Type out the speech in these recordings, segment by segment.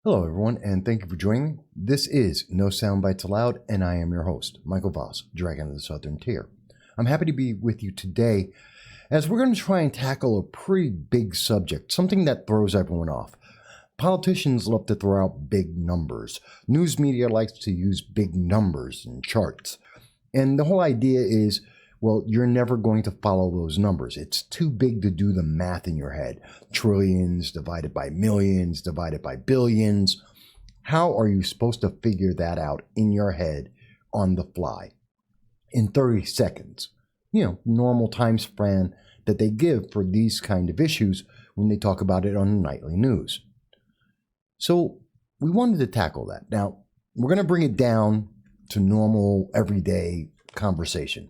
Hello, everyone, and thank you for joining me. This is No Soundbites Allowed, and I am your host, Michael Voss, Dragon of the Southern Tier. I'm happy to be with you today as we're going to try and tackle a pretty big subject, something that throws everyone off. Politicians love to throw out big numbers. News media likes to use big numbers and charts. And the whole idea is, well, you're never going to follow those numbers. It's too big to do the math in your head. Trillions divided by millions divided by billions. How are you supposed to figure that out in your head on the fly in 30 seconds? Normal time span that they give for these kind of issues when they talk about it on the nightly news. So we wanted to tackle that. Now, we're going to bring it down to normal, everyday conversation.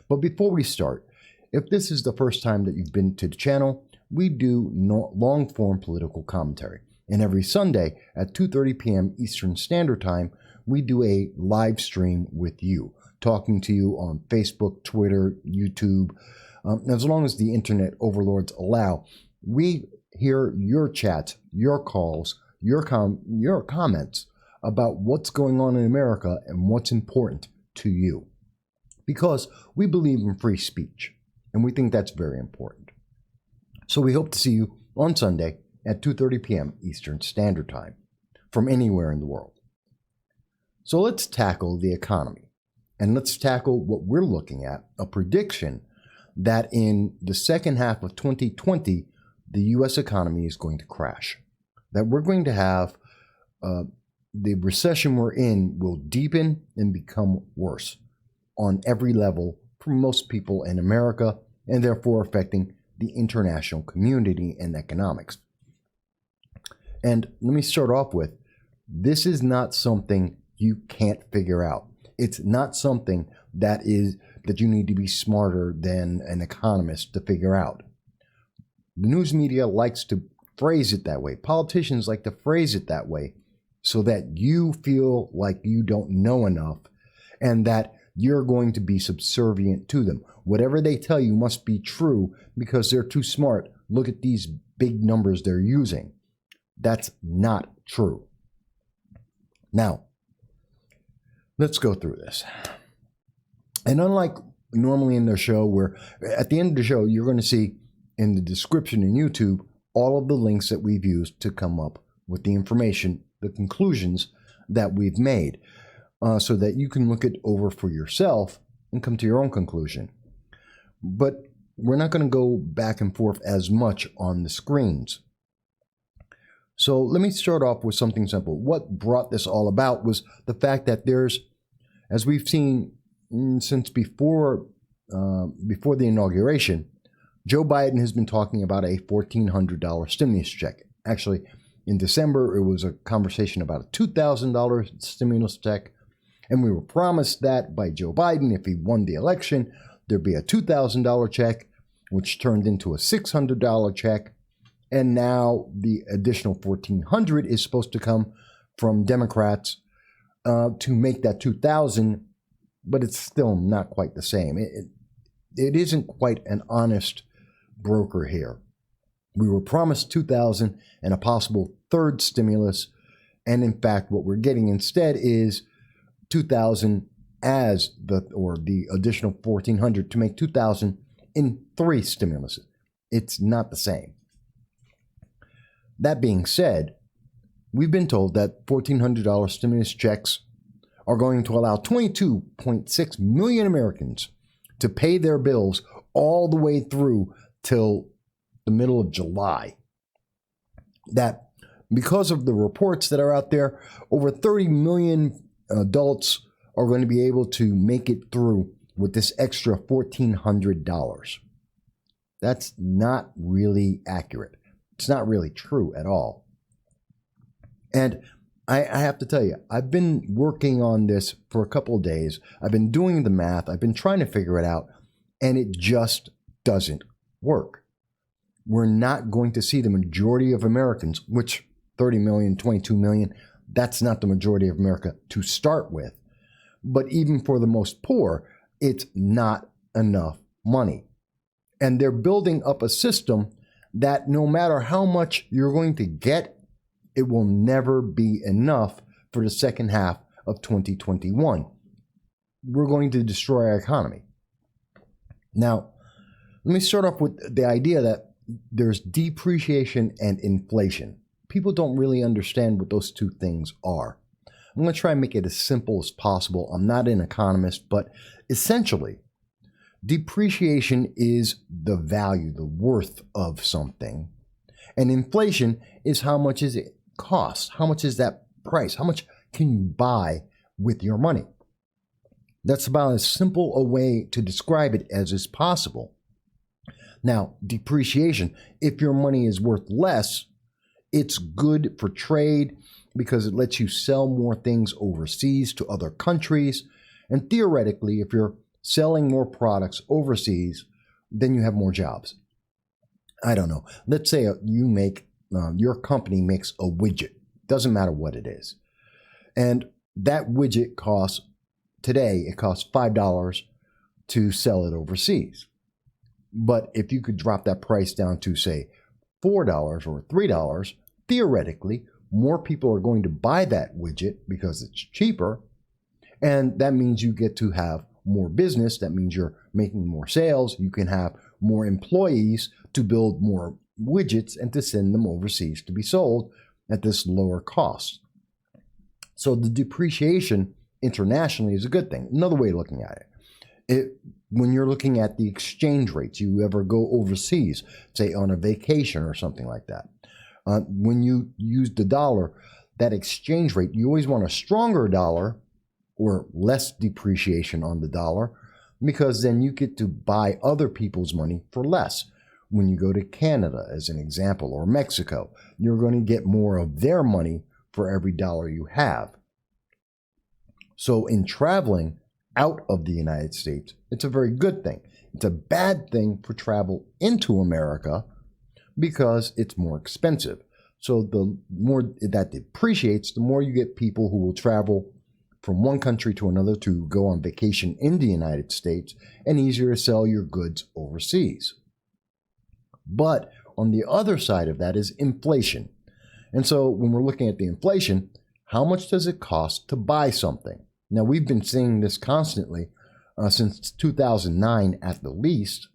But before we start, if this is the first time that you've been to the channel, we do long-form political commentary. And every Sunday at 2:30 p.m. Eastern Standard Time, we do a live stream with you, talking to you on Facebook, Twitter, YouTube. As long as the internet overlords allow, we hear your chats, your calls, your comments about what's going on in America and what's important to you. Because we believe in free speech, and we think that's very important. So we hope to see you on Sunday at 2:30 p.m. Eastern Standard Time from anywhere in the world. So let's tackle the economy, and let's tackle what we're looking at, a prediction that in the second half of 2020, the U.S. economy is going to crash, that we're going to have the recession we're in will deepen and become worse on every level for most people in America, and therefore affecting the international community and economics. And let me start off with, this is not something you can't figure out. It's not something that you need to be smarter than an economist to figure out. The news media likes to phrase it that way. Politicians like to phrase it that way so that you feel like you don't know enough and that you're going to be subservient to them. Whatever they tell you must be true because they're too smart. Look at these big numbers they're using. That's not true. Now, let's go through this. And unlike normally in the show, where at the end of the show, you're going to see in the description in YouTube all of the links that we've used to come up with the information, the conclusions that we've made. So that you can look it over for yourself and come to your own conclusion. But we're not going to go back and forth as much on the screens. So let me start off with something simple. What brought this all about was the fact that there's, as we've seen since before the inauguration, Joe Biden has been talking about a $1,400 stimulus check. Actually, in December, it was a conversation about a $2,000 stimulus check. And we were promised that by Joe Biden, if he won the election, there'd be a $2,000 check, which turned into a $600 check. And now the additional $1,400 is supposed to come from Democrats to make that $2,000, but it's still not quite the same. It isn't quite an honest broker here. We were promised $2,000 and a possible third stimulus. And in fact, what we're getting instead is $2,000 as the additional $1,400 to make $2,000 in 3 stimuluses. It's not the same. That being said, we've been told that $1,400 stimulus checks are going to allow 22.6 million Americans to pay their bills all the way through till the middle of July. That because of the reports that are out there, over 30 million adults are going to be able to make it through with this extra $1,400. That's not really accurate. It's not really true at all. And I have to tell you, I've been working on this for a couple of days. I've been doing the math. I've been trying to figure it out, and it just doesn't work. We're not going to see the majority of Americans, which 30 million, 22 million, that's not the majority of America to start with. But even for the most poor, it's not enough money. And they're building up a system that no matter how much you're going to get it will never be enough for the second half of 2021. We're going to destroy our economy. Now, let me start off with the idea that there's depreciation and inflation. People don't really understand what those two things are. I'm going to try and make it as simple as possible. I'm not an economist, but essentially, depreciation is the value, the worth of something. And inflation is how much is it cost? How much is that price? How much can you buy with your money? That's about as simple a way to describe it as is possible. Now, depreciation, if your money is worth less, it's good for trade because it lets you sell more things overseas to other countries. And theoretically, if you're selling more products overseas, then you have more jobs. I don't know. Let's say your company makes a widget. Doesn't matter what it is. And that widget costs $5 to sell it overseas. But if you could drop that price down to, say, $4 or $3, theoretically, more people are going to buy that widget because it's cheaper. And that means you get to have more business. That means you're making more sales. You can have more employees to build more widgets and to send them overseas to be sold at this lower cost. So the depreciation internationally is a good thing. Another way of looking at it, when you're looking at the exchange rates, you ever go overseas, say on a vacation or something like that, when you use the dollar, that exchange rate, you always want a stronger dollar or less depreciation on the dollar, because then you get to buy other people's money for less. When you go to Canada, as an example, or Mexico, you're going to get more of their money for every dollar you have. So in traveling out of the United States, it's a very good thing. It's a bad thing for travel into America because it's more expensive. So the more that depreciates, the more you get people who will travel from one country to another to go on vacation in the United States, and easier to sell your goods overseas. But on the other side of that is inflation. And so when we're looking at the inflation, how much does it cost to buy something? Now, we've been seeing this constantly since 2009 at the least,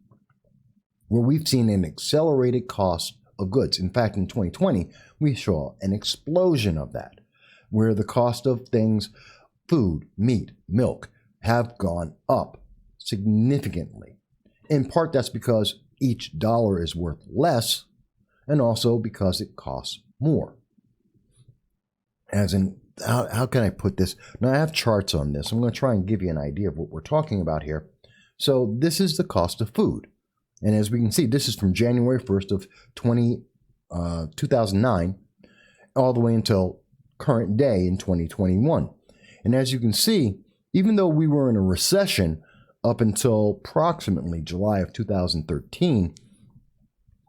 where we've seen an accelerated cost of goods. In fact, in 2020, we saw an explosion of that, where the cost of things, food, meat, milk, have gone up significantly. In part, that's because each dollar is worth less, and also because it costs more. As in, how can I put this? Now, I have charts on this. I'm going to try and give you an idea of what we're talking about here. So this is the cost of food. And as we can see, this is from January 1st of 2009 all the way until current day in 2021. And as you can see, even though we were in a recession up until approximately July of 2013,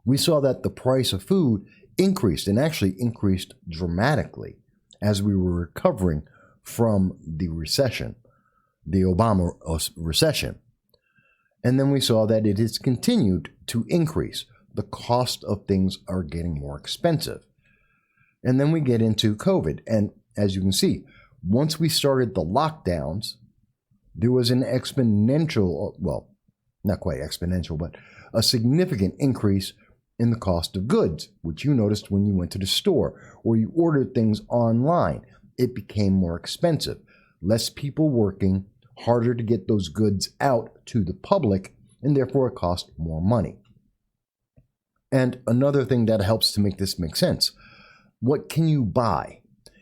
we saw that the price of food increased, and actually increased dramatically as we were recovering from the recession, the Obama recession. And then we saw that it has continued to increase. The cost of things are getting more expensive. And then we get into COVID. And as you can see, once we started the lockdowns, there was an exponential, well, not quite exponential, but a significant increase in the cost of goods, which you noticed when you went to the store or you ordered things online. It became more expensive. Less people working, harder to get those goods out to the public, and therefore it cost more money. And another thing that helps to make this make sense, what can you buy?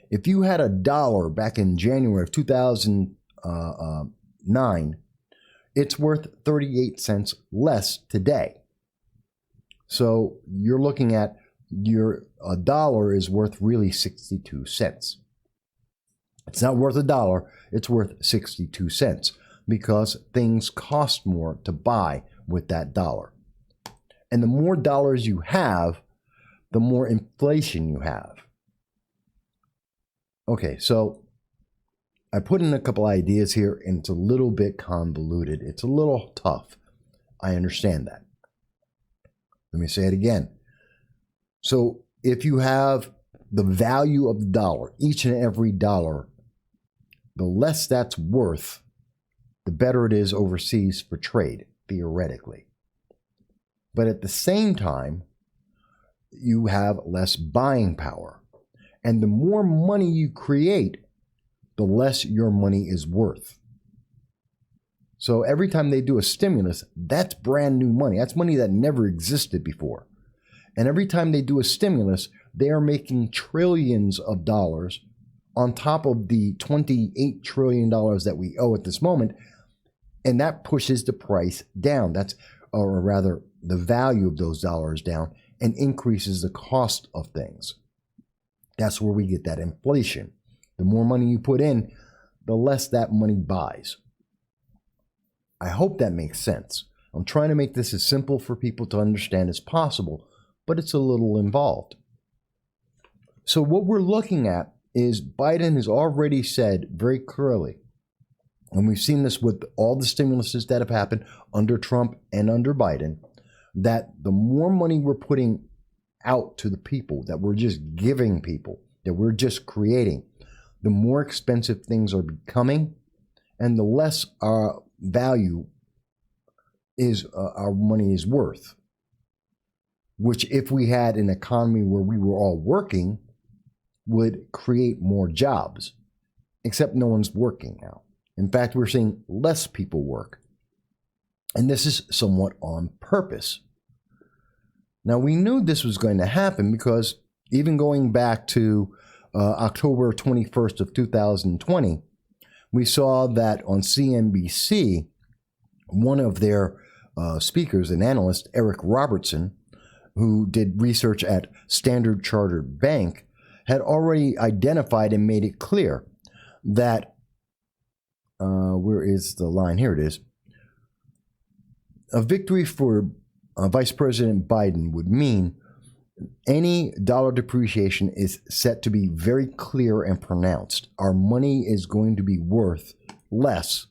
If you had $1 back in January of 2009, it's worth 38 cents less today. So you're looking at your $1 is worth really 62 cents. It's not worth $1, it's worth 62 cents because things cost more to buy with that dollar. And the more dollars you have, the more inflation you have. Okay, so I put in a couple ideas here, and it's a little bit convoluted. It's a little tough. I understand that. Let me say it again. So if you have the value of the dollar, each and every dollar, the less that's worth, the better it is overseas for trade, theoretically. But at the same time, you have less buying power. And the more money you create, the less your money is worth. So every time they do a stimulus, that's brand new money. That's money that never existed before. And every time they do a stimulus, they are making trillions of dollars on top of the $28 trillion that we owe at this moment. And that pushes the price down. Or rather, the value of those dollars down, and increases the cost of things. That's where we get that inflation. The more money you put in, the less that money buys. I hope that makes sense. I'm trying to make this as simple for people to understand as possible, but it's a little involved. So what we're looking at is Biden has already said very clearly, and we've seen this with all the stimuluses that have happened under Trump and under Biden, that the more money we're putting out to the people, that we're just giving people, that we're just creating, the more expensive things are becoming, and the less our value is our money is worth. Which, if we had an economy where we were all working, would create more jobs. Except no one's working now. In fact, we're seeing less people work. And this is somewhat on purpose. Now, we knew this was going to happen because even going back to October 21st of 2020, we saw that on CNBC, one of their speakers, an analyst, Eric Robertson, who did research at Standard Chartered Bank, had already identified and made it clear that, where is the line? Here it is. A victory for Vice President Biden would mean any dollar depreciation is set to be very clear and pronounced. Our money is going to be worth less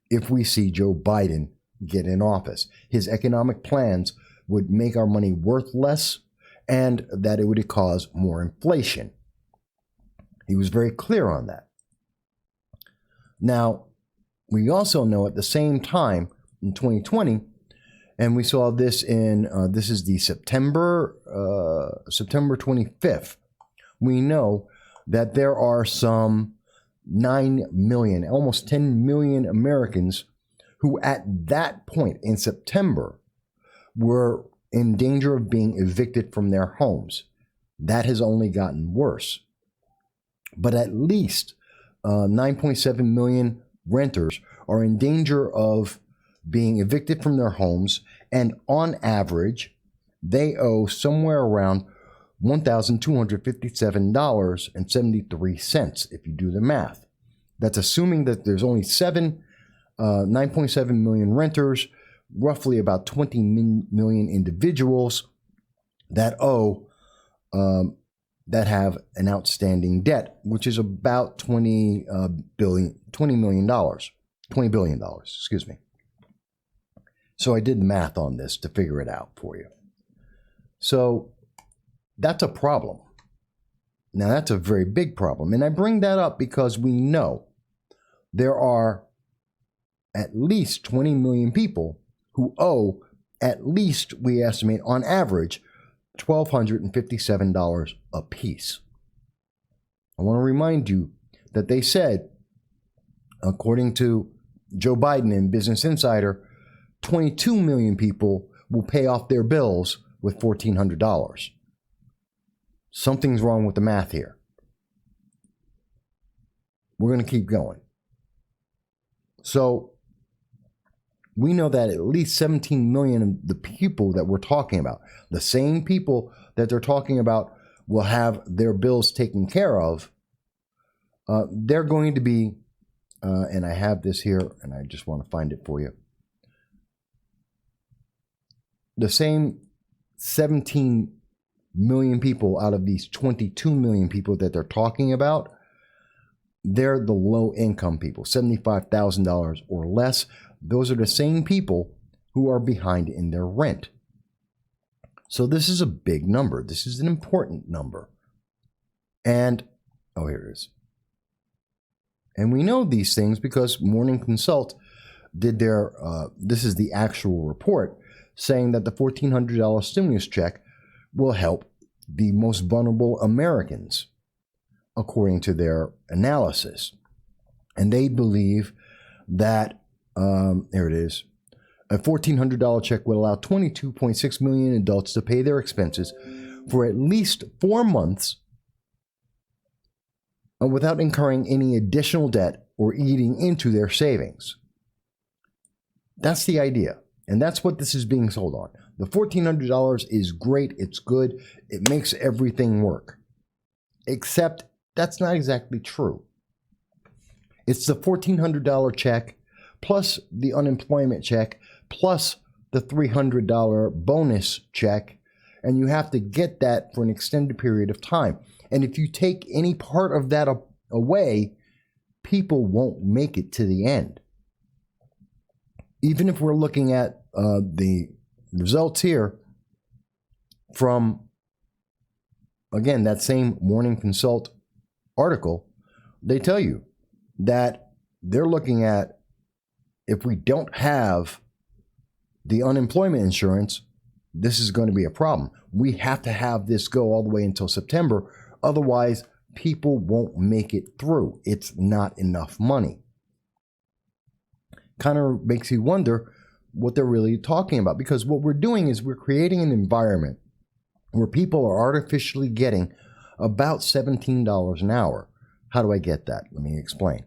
if we see Joe Biden get in office. His economic plans would make our money worth less, and that it would cause more inflation. He was very clear on that. Now, we also know at the same time in 2020, and we saw this in, this is the September 25th, we know that there are some 9 million, almost 10 million Americans who at that point in September were in danger of being evicted from their homes. That has only gotten worse. But at least 9.7 million renters are in danger of being evicted from their homes, and on average, they owe somewhere around $1,257.73 if you do the math. That's assuming that there's only 9.7 million renters, roughly about 20 million individuals that owe, that have an outstanding debt, which is about $20 billion, excuse me. So I did the math on this to figure it out for you. So that's a problem. Now that's a very big problem. And I bring that up because we know there are at least 20 million people who owe at least, we estimate on average, $1,257 a piece. I want to remind you that they said, according to Joe Biden and Business Insider, 22 million people will pay off their bills with $1,400. Something's wrong with the math here. We're going to keep going. So we know that at least 17 million of the people that we're talking about, the same people that they're talking about will have their bills taken care of, they're going to be, and I have this here, and I just want to find it for you. The same 17 million people out of these 22 million people that they're talking about, they're the low income people, $75,000 or less. Those are the same people who are behind in their rent. So this is a big number. This is an important number. And, oh, here it is. And we know these things because Morning Consult did their, this is the actual report, saying that the $1,400 stimulus check will help the most vulnerable Americans, according to their analysis. And they believe that, here it is, a $1,400 check will allow 22.6 million adults to pay their expenses for at least 4 months without incurring any additional debt or eating into their savings. That's the idea. And that's what this is being sold on. The $1,400 is great. It's good. It makes everything work. Except that's not exactly true. It's the $1,400 check plus the unemployment check plus the $300 bonus check. And you have to get that for an extended period of time. And if you take any part of that away, people won't make it to the end. Even if we're looking at the results here from, again, that same Morning Consult article, they tell you that they're looking at, if we don't have the unemployment insurance, this is going to be a problem. We have to have this go all the way until September. Otherwise, people won't make it through. It's not enough money. Kind of makes you wonder what they're really talking about, because what we're doing is we're creating an environment where people are artificially getting about $17 an hour. How do I get that? Let me explain.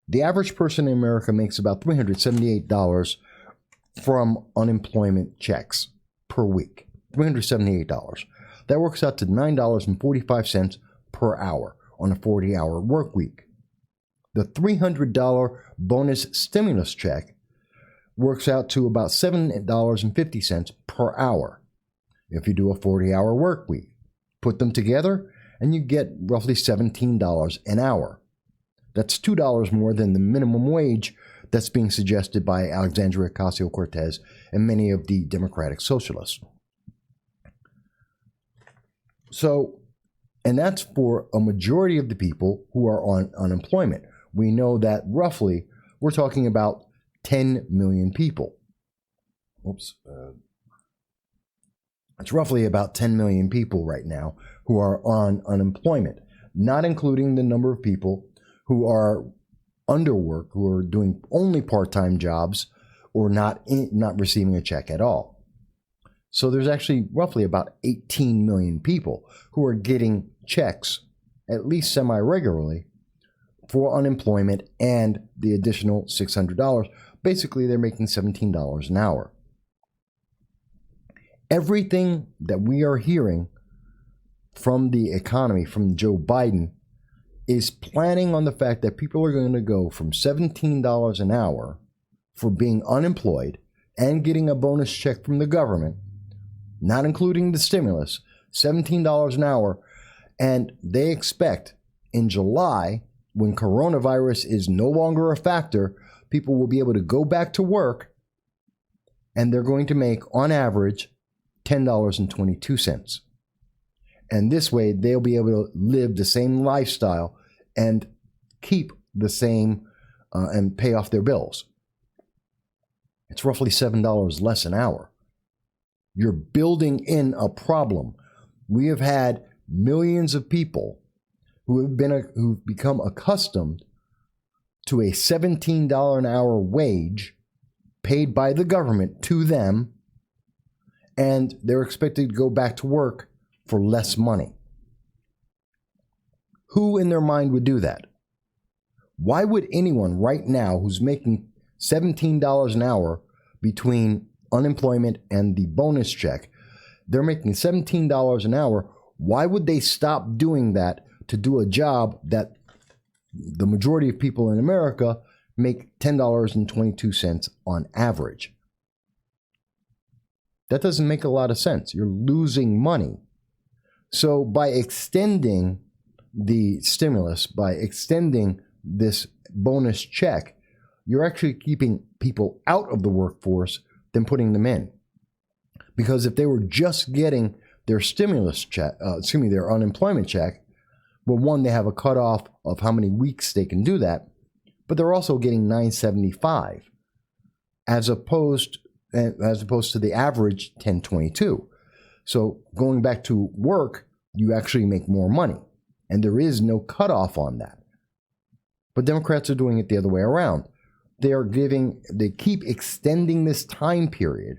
The average person in America makes about $378 from unemployment checks per week. $378. That works out to $9.45 per hour on a 40-hour work week. The $300 bonus stimulus check works out to about $7.50 per hour if you do a 40-hour work week. Put them together and you get roughly $17 an hour. That's $2 more than the minimum wage that's being suggested by Alexandria Ocasio-Cortez and many of the Democratic socialists. So, and that's for a majority of the people who are on unemployment. We know that roughly we're talking about 10 million people. It's roughly about 10 million people right now who are on unemployment, not including the number of people who are underworked, who are doing only part-time jobs or not receiving a check at all. So there's actually roughly about 18 million people who are getting checks, at least semi-regularly, for unemployment and the additional $600. Basically, they're making $17 an hour. Everything that we are hearing from the economy, from Joe Biden, is planning on the fact that people are going to go from $17 an hour for being unemployed and getting a bonus check from the government, not including the stimulus, $17 an hour. And they expect in July, when coronavirus is no longer a factor, people will be able to go back to work and they're going to make, on average, $10.22. And this way, they'll be able to live the same lifestyle and keep the same and pay off their bills. It's roughly $7 less an hour. You're building in a problem. We have had millions of people who've become accustomed to a $17 an hour wage paid by the government to them, and they're expected to go back to work for less money. Who in their mind would do that? Why would anyone right now who's making $17 an hour between unemployment and the bonus check, they're making $17 an hour, why would they stop doing that to do a job that the majority of people in America make $10.22 on average? That doesn't make a lot of sense. You're losing money. So by extending the stimulus, by extending this bonus check, you're actually keeping people out of the workforce than putting them in. Because if they were just getting their stimulus check, their unemployment check, Well, one, they have a cutoff of how many weeks they can do that, but they're also getting $9.75 as opposed to the average $10.22. So going back to work, you actually make more money, and there is no cutoff on that. But Democrats are doing it the other way around. They keep extending this time period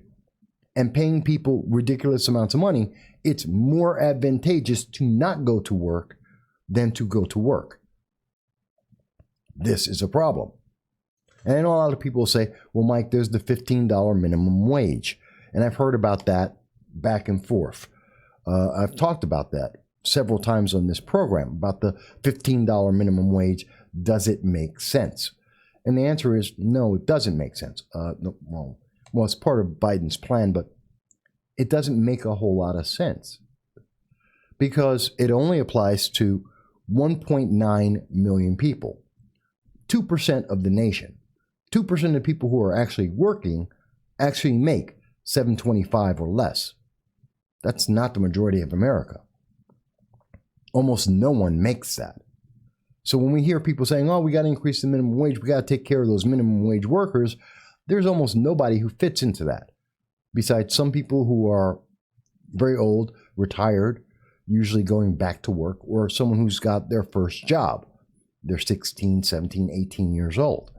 and paying people ridiculous amounts of money. It's more advantageous to not go to work than to go to work. This is a problem. And I know a lot of people say, well, Mike, there's the $15 minimum wage. And I've heard about that back and forth. I've talked about that several times on this program, about the $15 minimum wage. Does it make sense? And the answer is no, it doesn't make sense. Well, it's part of Biden's plan, but it doesn't make a whole lot of sense because it only applies to 1.9 million people, 2% of the nation. 2% of people who are actually working actually make $7.25 or less. That's not the majority of America. Almost no one makes that. So when we hear people saying, oh, we got to increase the minimum wage, we got to take care of those minimum wage workers, there's almost nobody who fits into that. Besides some people who are very old, retired, usually going back to work, or someone who's got their first job. They're 16, 17, 18 years old.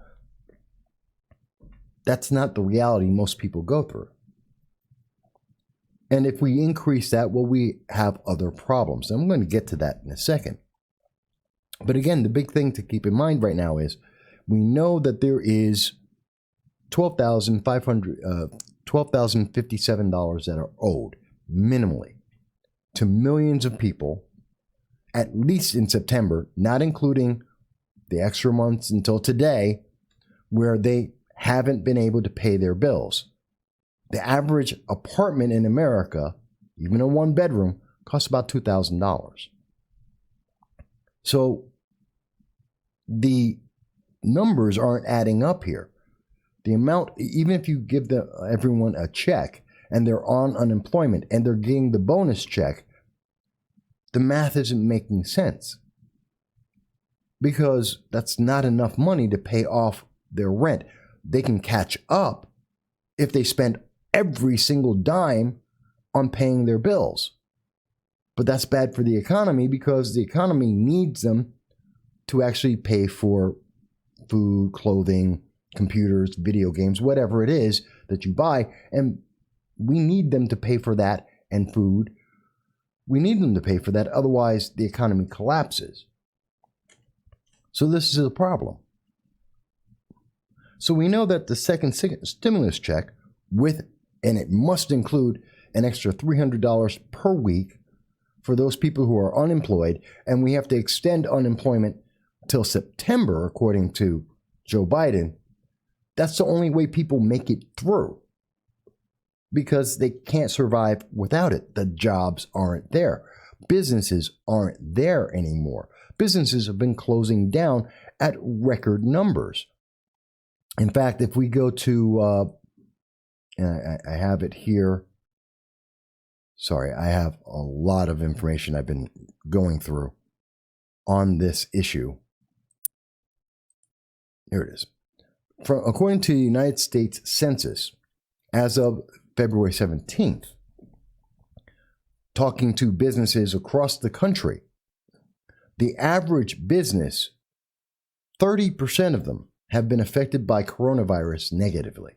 That's not the reality most people go through. And if we increase that, well, we have other problems. I'm going to get to that in a second. But again, the big thing to keep in mind right now is we know that there is $12,057 that are owed minimally to millions of people, at least in September, not including the extra months until today, where they haven't been able to pay their bills. The average apartment in America, even a one bedroom, costs about $2,000. So the numbers aren't adding up here. The amount, even if you give everyone a check and they're on unemployment and they're getting the bonus check, the math isn't making sense because that's not enough money to pay off their rent. They can catch up if they spend every single dime on paying their bills. But that's bad for the economy because the economy needs them to actually pay for food, clothing, computers, video games, whatever it is that you buy. And we need them to pay for that and food. We need them to pay for that. Otherwise, the economy collapses. So this is a problem. So we know that the second stimulus check and it must include an extra $300 per week for those people who are unemployed, and we have to extend unemployment till September, according to Joe Biden. That's the only way people make it through because they can't survive without it. The jobs aren't there. Businesses aren't there anymore. Businesses have been closing down at record numbers. In fact, if we go to, I have it here. Sorry, I have a lot of information I've been going through on this issue. Here it is. According to the United States Census, as of February 17th, talking to businesses across the country, the average business, 30% of them have been affected by coronavirus negatively.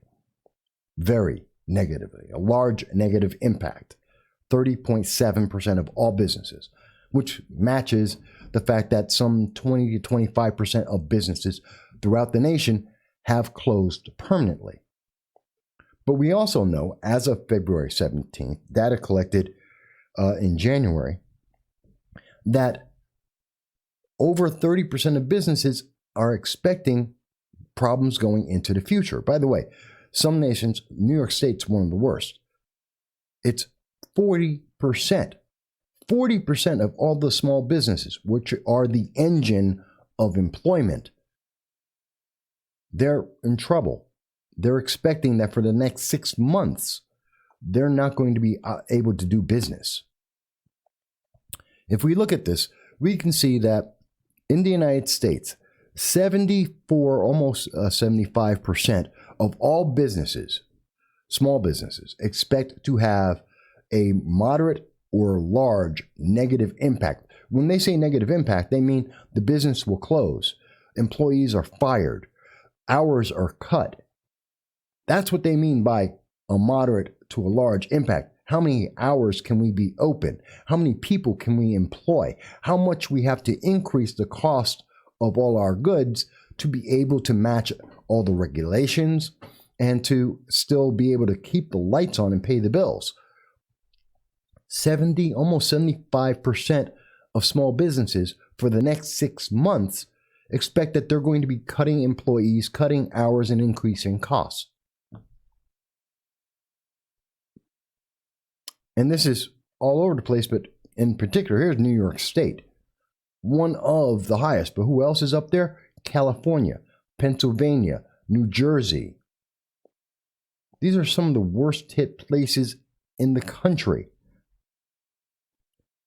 Very negatively. A large negative impact. 30.7% of all businesses, which matches the fact that some 20 to 25% of businesses throughout the nation have closed permanently. But we also know, as of February 17th, data collected in January, that over 30% of businesses are expecting problems going into the future. By the way, some nations, New York State's one of the worst. It's 40%. 40% of all the small businesses, which are the engine of employment, they're in trouble. They're expecting that for the next 6 months, they're not going to be able to do business. If we look at this, we can see that in the United States, 74, almost 75% of all businesses, small businesses, expect to have a moderate or large negative impact. When they say negative impact, they mean the business will close, employees are fired, hours are cut. That's what they mean by a moderate to a large impact. How many hours can we be open? How many people can we employ? How much we have to increase the cost of all our goods to be able to match all the regulations and to still be able to keep the lights on and pay the bills. Almost 75% of small businesses for the next 6 months expect that they're going to be cutting employees, cutting hours, and increasing costs. And this is all over the place, but in particular, here's New York State, one of the highest. But who else is up there? California, Pennsylvania, New Jersey. These are some of the worst hit places in the country.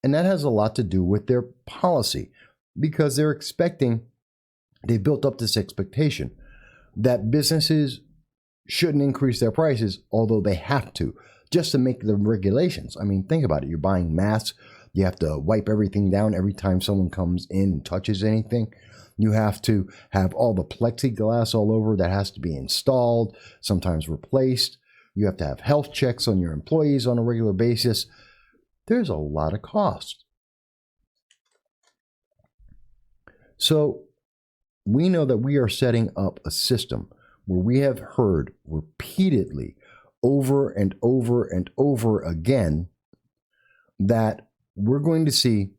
And that has a lot to do with their policy, because they've built up this expectation that businesses shouldn't increase their prices, although they have to, just to make the regulations. I mean, think about it. You're buying masks. You have to wipe everything down every time someone comes in and touches anything. You have to have all the plexiglass all over that has to be installed, sometimes replaced. You have to have health checks on your employees on a regular basis. There's a lot of cost. So we know that we are setting up a system where we have heard repeatedly over and over and over again that we're going to see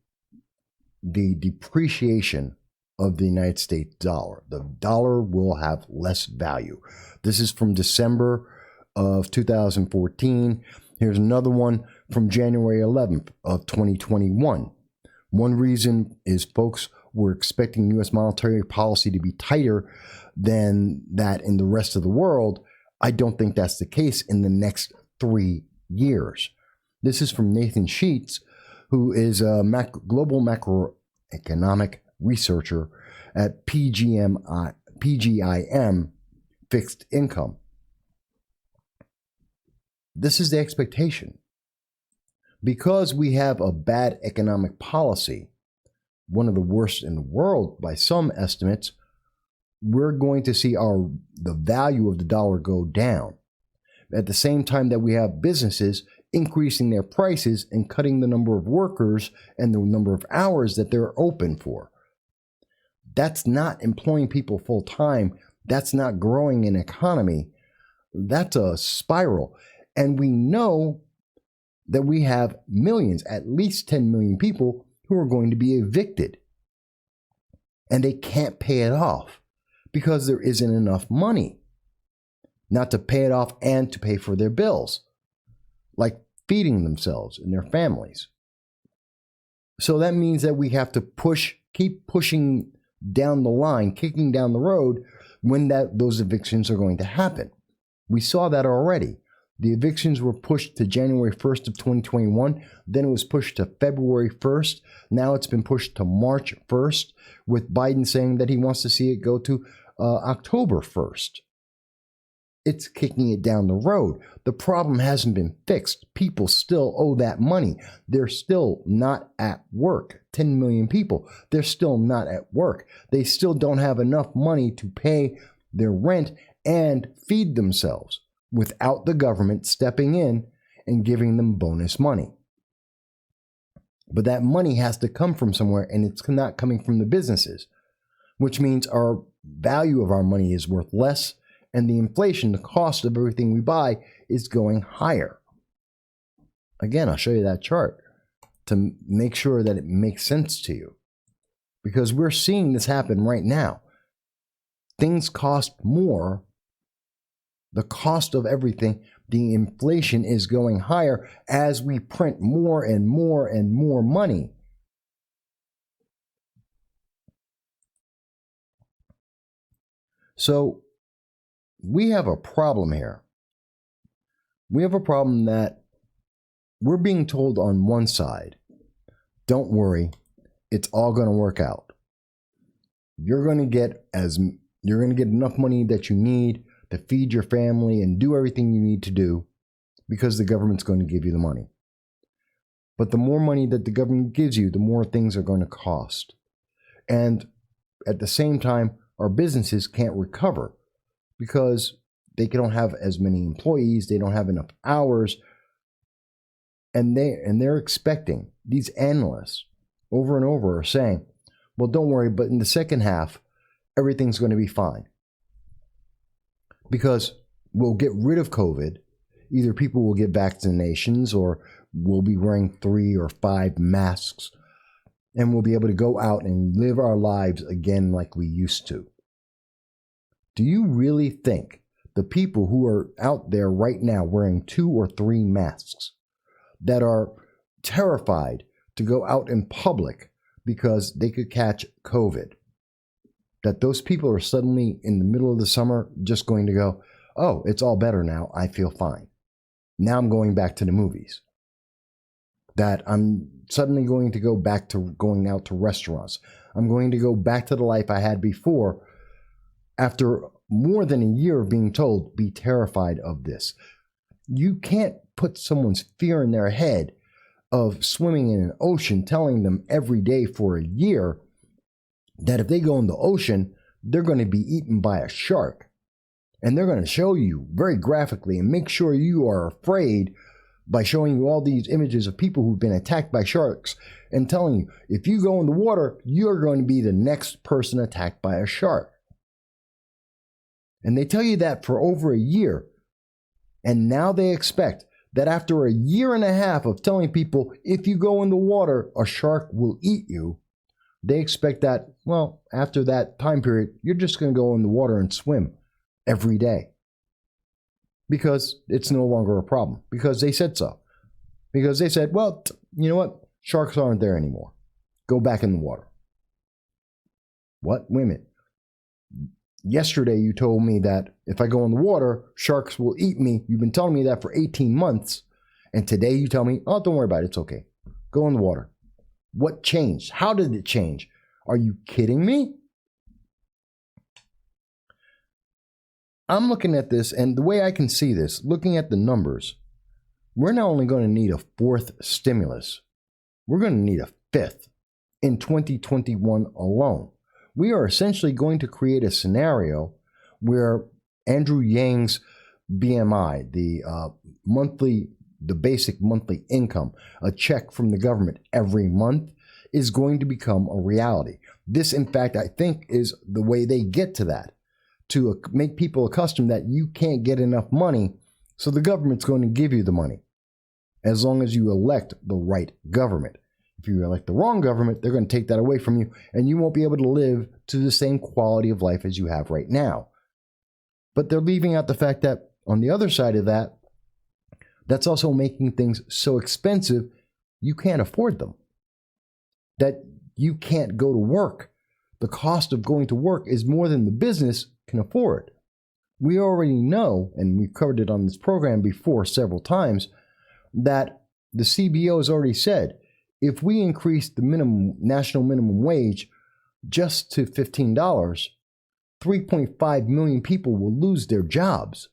the depreciation of the United States dollar. The dollar will have less value. This is from December of 2014. Here's another one from January 11th of 2021. One reason is folks were expecting U.S. monetary policy to be tighter than that in the rest of the world. I don't think that's the case in the next 3 years. This is from Nathan Sheets, who is a global macroeconomic researcher at PGIM Fixed Income. This is the expectation. Because we have a bad economic policy, one of the worst in the world by some estimates, we're going to see the value of the dollar go down. At the same time that we have businesses increasing their prices and cutting the number of workers and the number of hours that they're open for. That's not employing people full time. That's not growing an economy. That's a spiral. And we know that we have millions, at least 10 million people who are going to be evicted. And they can't pay it off because there isn't enough money. Not to pay it off and to pay for their bills, like feeding themselves and their families. So that means that we have to keep pushing down the line, kicking down the road when those evictions are going to happen. We saw that already. The evictions were pushed to January 1st of 2021. Then it was pushed to February 1st. Now it's been pushed to March 1st, with Biden saying that he wants to see it go to October 1st. It's kicking it down the road. The problem hasn't been fixed. People still owe that money. They're still not at work. 10 million people, they're still not at work. They still don't have enough money to pay their rent and feed themselves without the government stepping in and giving them bonus money. But that money has to come from somewhere, and it's not coming from the businesses, which means our value of our money is worth less, and the inflation, the cost of everything we buy, is going higher. Again, I'll show you that chart to make sure that it makes sense to you, because we're seeing this happen right now. Things cost more. The cost of everything, the inflation is going higher as we print more and more and more money. So we have a problem here. We have a problem that we're being told on one side, don't worry, it's all going to work out. You're going to get enough money that you need to feed your family and do everything you need to do because the government's going to give you the money. But the more money that the government gives you, the more things are going to cost. And at the same time, our businesses can't recover because they don't have as many employees, they don't have enough hours, and they're expecting, these analysts over and over are saying, well, don't worry, but in the second half, everything's going to be fine. Because we'll get rid of COVID. Either people will get vaccinations or we'll be wearing 3 or 5 masks, and we'll be able to go out and live our lives again like we used to. Do you really think the people who are out there right now wearing 2 or 3 masks, that are terrified to go out in public because they could catch COVID, that those people are suddenly in the middle of the summer just going to go, oh, it's all better now, I feel fine. Now I'm going back to the movies. That I'm suddenly going to go back to going out to restaurants. I'm going to go back to the life I had before after more than a year of being told, be terrified of this. You can't put someone's fear in their head of swimming in an ocean, telling them every day for a year that if they go in the ocean, they're going to be eaten by a shark. And they're going to show you very graphically and make sure you are afraid by showing you all these images of people who've been attacked by sharks and telling you, if you go in the water, you're going to be the next person attacked by a shark. And they tell you that for over a year. And now they expect that after a year and a half of telling people, if you go in the water, a shark will eat you, they expect that, well, after that time period, you're just going to go in the water and swim every day. Because it's no longer a problem. Because they said so. Because they said, well, you know what? Sharks aren't there anymore. Go back in the water. What? Wait a minute. Yesterday you told me that if I go in the water, sharks will eat me. You've been telling me that for 18 months. And today you tell me, oh, don't worry about it. It's okay. Go in the water. What changed? How did it change? Are you kidding me? I'm looking at this, and the way I can see this, looking at the numbers, we're not only going to need a 4th stimulus, we're going to need a 5th in 2021 alone. We are essentially going to create a scenario where Andrew Yang's BMI, the basic monthly income, a check from the government every month, is going to become a reality. This, in fact, I think is the way they get to that, to make people accustomed that you can't get enough money, so the government's going to give you the money, as long as you elect the right government. If you elect the wrong government, they're going to take that away from you, and you won't be able to live to the same quality of life as you have right now. But they're leaving out the fact that, on the other side of that, that's also making things so expensive, you can't afford them. That you can't go to work. The cost of going to work is more than the business can afford. We already know, and we've covered it on this program before several times, that the CBO has already said, if we increase the national minimum wage just to $15, 3.5 million people will lose their jobs.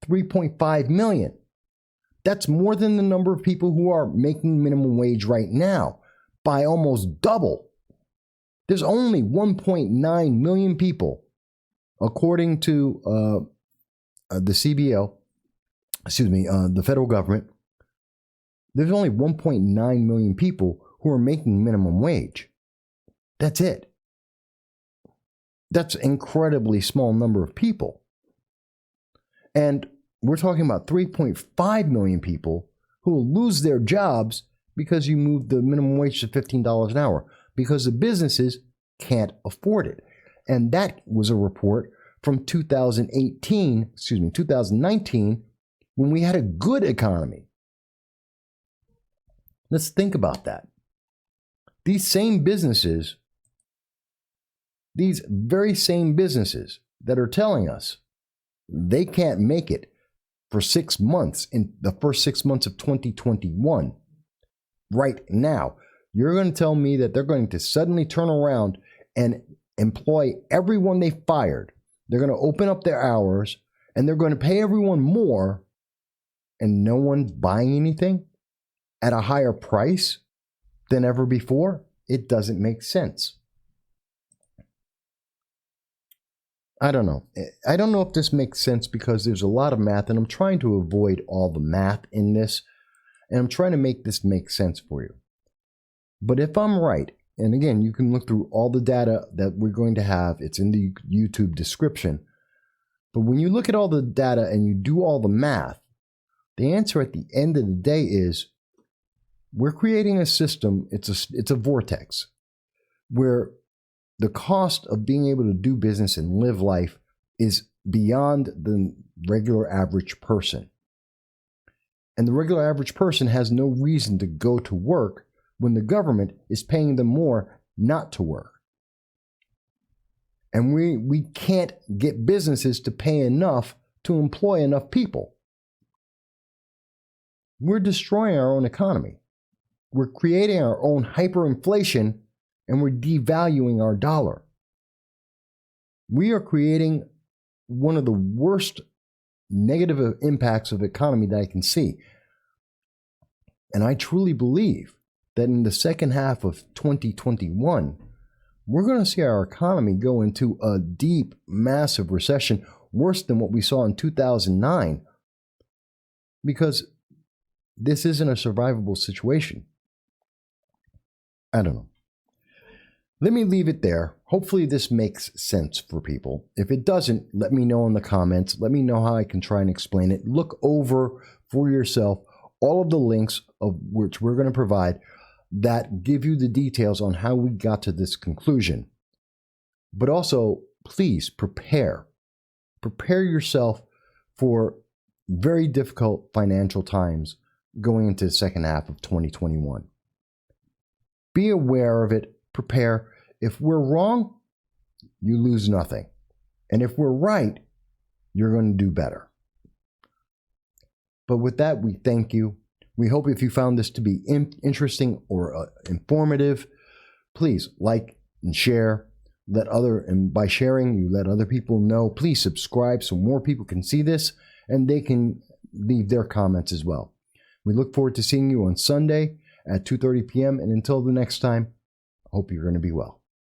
3.5 million. That's more than the number of people who are making minimum wage right now, by almost double. There's only 1.9 million people, according to the CBO, the federal government. There's only 1.9 million people who are making minimum wage. That's it. That's an incredibly small number of people. And we're talking about 3.5 million people who will lose their jobs because you moved the minimum wage to $15 an hour, because the businesses can't afford it. And that was a report from 2019, when we had a good economy. Let's think about that. These same businesses, these very same businesses that are telling us they can't make it for 6 months, in the first 6 months of 2021, right now, You're going to tell me that they're going to suddenly turn around and employ everyone they fired. They're going to open up their hours and they're going to pay everyone more and no one's buying anything at a higher price than ever before? It doesn't make sense. I don't know. I don't know if this makes sense because there's a lot of math and I'm trying to avoid all the math in this and I'm trying to make this make sense for you. But if I'm right, and again, you can look through all the data that we're going to have. It's in the YouTube description. But when you look at all the data and you do all the math, the answer at the end of the day is we're creating a system, it's a vortex, where the cost of being able to do business and live life is beyond the regular average person. And the regular average person has no reason to go to work when the government is paying them more not to work. And we can't get businesses to pay enough to employ enough people. We're destroying our own economy. We're creating our own hyperinflation and we're devaluing our dollar. We are creating one of the worst negative impacts of the economy that I can see. And I truly believe that in the second half of 2021, we're going to see our economy go into a deep, massive recession, worse than what we saw in 2009, because this isn't a survivable situation. I don't know. Let me leave it there. Hopefully this makes sense for people. If it doesn't, let me know in the comments. Let me know how I can try and explain it. Look over for yourself all of the links of which we're going to provide that give you the details on how we got to this conclusion. But also, please prepare. Prepare yourself for very difficult financial times going into the second half of 2021. Be aware of it. Prepare. If we're wrong, you lose nothing. And if we're right, you're going to do better. But with that, we thank you. We hope if you found this to be interesting or informative, please like and share. And by sharing, you let other people know. Please subscribe so more people can see this and they can leave their comments as well. We look forward to seeing you on Sunday at 2:30 p.m. And until the next time, I hope you're going to be well.